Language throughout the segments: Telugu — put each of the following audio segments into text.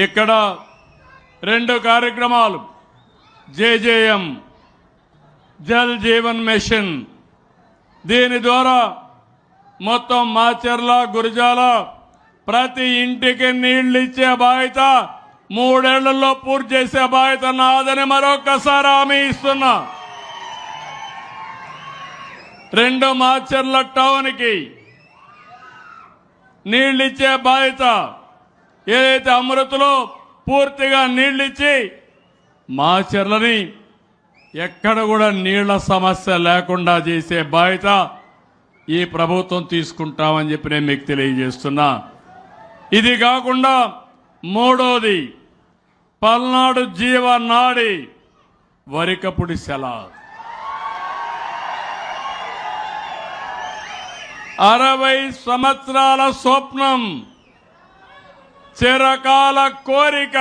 ఇక్కడ 2 కార్యక్రమాలు జేజేఎం జల్ జీవన్ మిషన్ దీని ద్వారా మొత్తం మాచర్ల గురజాల ప్రతి ఇంటికి నీళ్లు ఇచ్చే బాధ్యత 3 ఏళ్లలో పూర్తి చేసే బాధ్యత నాదని మరొకసారి హామీ ఇస్తున్నా. 2 మాచర్ల టౌన్ కి నీళ్లు ఇచ్చే బాధ్యత ఏదైతే అమృతలో పూర్తిగా నీళ్లు ఇచ్చి మాచర్లని ఎక్కడ కూడా నీళ్ల సమస్య లేకుండా చేసే బాధ్యత ఈ ప్రభుత్వం తీసుకుంటామని చెప్పి నేను మీకు తెలియజేస్తున్నా. ఇది కాకుండా 3వది పల్నాడు జీవనాడి వరికపుడి సెల 60 సంవత్సరాల స్వప్నం చిరకాల కోరిక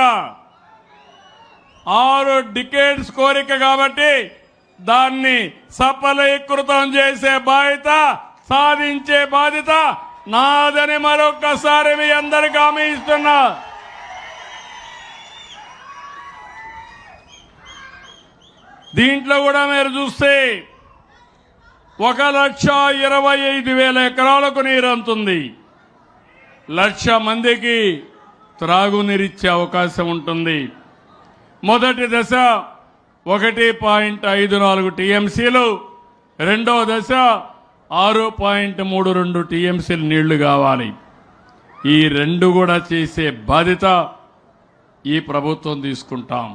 6 డికేడ్స్ కోరిక కాబట్టి దాన్ని సఫలీకృతం చేసే బాధ్యత సాధించే బాధ్యత నాదని మరొకసారి మీ అందరికీ హామీ ఇస్తున్నా. దీంట్లో కూడా మీరు చూస్తే 1,25,000 ఎకరాలకు నీరు అందుతుంది. 1,00,000 మందికి త్రాగునీరిచ్చే అవకాశం ఉంటుంది. మొదటి దశ 1.54 టీఎంసీలు, రెండో దశ 6.32 టీఎంసీలు నీళ్లు కావాలి. ఈ 2 కూడా చేసే బాధ్యత ఈ ప్రభుత్వం తీసుకుంటాం.